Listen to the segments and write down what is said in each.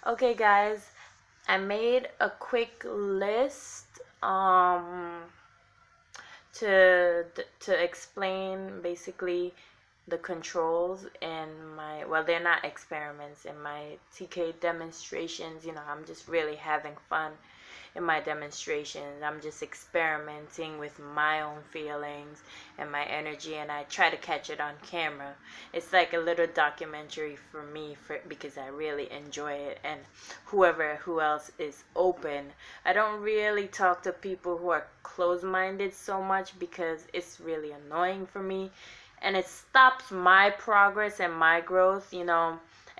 Okay, guys, I made a quick list to explain basically the controls in my, well, they're not experiments, in my TK demonstrations. I'm just really having fun in my demonstrations. I'm just experimenting with my own feelings and my energy, and I try to catch it on camera. It's like a little documentary for me, because I really enjoy it, and who else is open. I don't really talk to people who are closed-minded so much, because it's really annoying for me, and it stops my progress and my growth.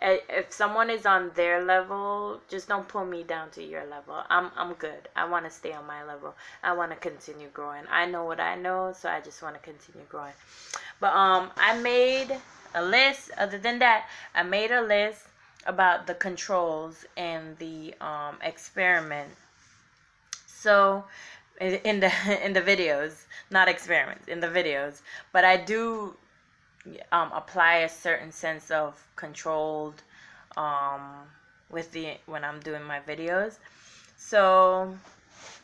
If someone is on their level, just don't pull me down to your level. I'm good. I want to stay on my level. I want to continue growing. I know what I know, so I just want to continue growing. But I made a list. Other than that, I made a list about the controls in the experiment. So in the in the videos, not experiments, in the videos, but I do apply a certain sense of controlled when I'm doing my videos. So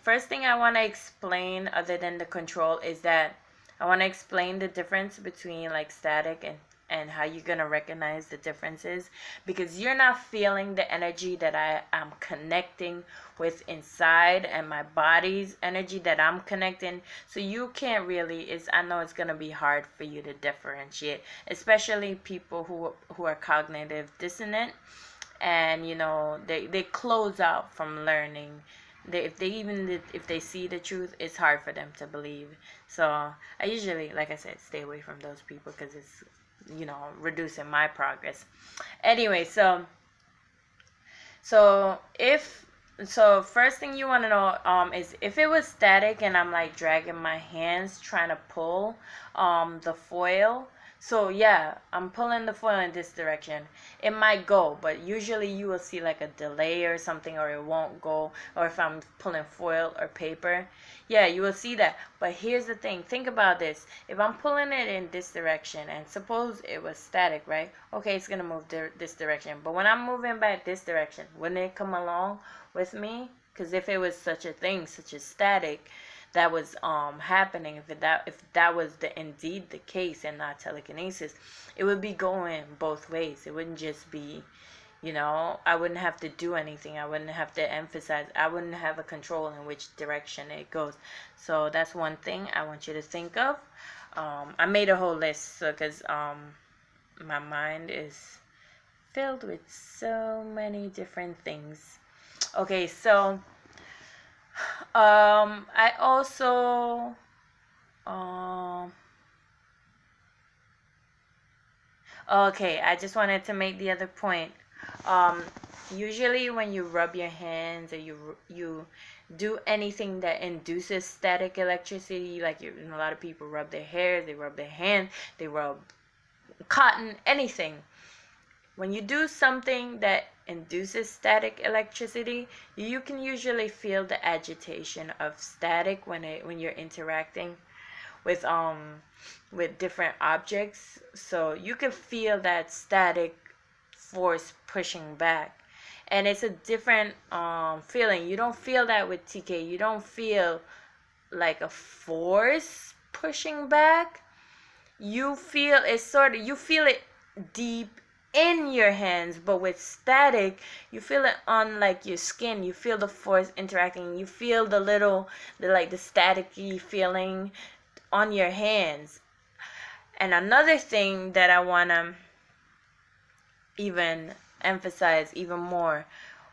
first thing I want to explain, other than the control, is that I want to explain the difference between like static and how you're going to recognize the differences, because you're not feeling the energy that I am connecting with inside, and my body's energy that I'm connecting. So you can't really, I know it's going to be hard for you to differentiate, especially people who are cognitive dissonant, and they close out from learning. If they see the truth, it's hard for them to believe. So I usually, like I said, stay away from those people, because it's reducing my progress. Anyway, so first thing you want to know is if it was static and I'm like dragging my hands trying to pull the foil. So yeah, I'm pulling the foil in this direction. It might go, but usually you will see like a delay or something, or it won't go. Or if I'm pulling foil or paper, yeah, you will see that. But here's the thing. Think about this. If I'm pulling it in this direction, and suppose it was static, right? Okay, it's going to move this direction. But when I'm moving back this direction, wouldn't it come along with me? Because if it was such a thing, such as static, that was happening, if that was indeed the case and not telekinesis, it would be going both ways. It wouldn't just be, I wouldn't have to do anything. I wouldn't have to emphasize. I wouldn't have a control in which direction it goes. So that's one thing I want you to think of. I made a whole list, because my mind is filled with so many different things. Okay, so I also okay, I just wanted to make the other point. Usually when you rub your hands, or you do anything that induces static electricity, like a lot of people rub their hair, they rub their hands, they rub cotton, anything. When you do something that induces static electricity, you can usually feel the agitation of static when you're interacting with different objects. So you can feel that static force pushing back, and it's a different feeling. You don't feel that with TK. You don't feel like a force pushing back. You feel it deep in your hands, but with static, you feel it on like your skin. You feel the force interacting. You feel the staticky feeling on your hands. And another thing that I want to even emphasize even more,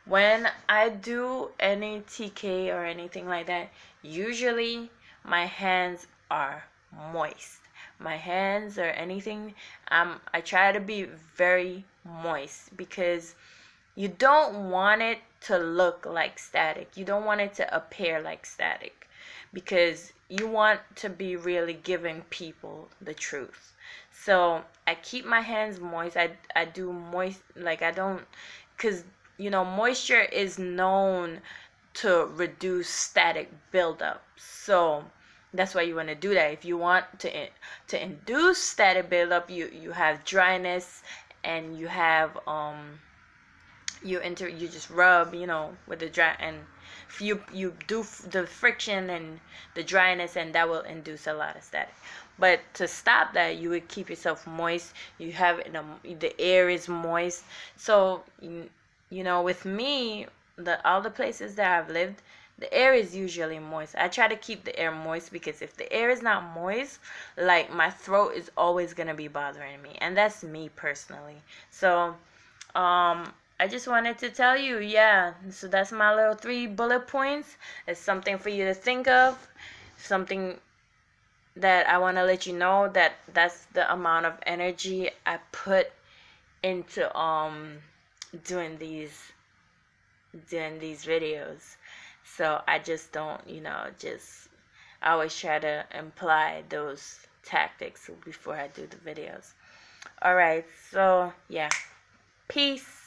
when I do any TK or anything like that, usually my hands are moist. My hands or anything, I try to be very moist, because you don't want it to look like static. You don't want it to appear like static, because you want to be really giving people the truth. So I keep my hands moist. I do moist, like I don't, because moisture is known to reduce static buildup. So that's why you want to do that. If you want to induce static buildup, you have dryness, and you have you just rub, with the dry, and you do the friction and the dryness, and that will induce a lot of static. But to stop that, you would keep yourself moist. You have the air is moist. So with me, all the places that I've lived, the air is usually moist. I try to keep the air moist, because if the air is not moist, like, my throat is always gonna be bothering me, and that's me personally. So I just wanted to tell you, yeah. So that's my little 3 bullet points. It's something for you to think of, something that I want to let you know, that that's the amount of energy I put into doing these videos. So I just don't, I always try to imply those tactics before I do the videos. All right, so yeah, peace.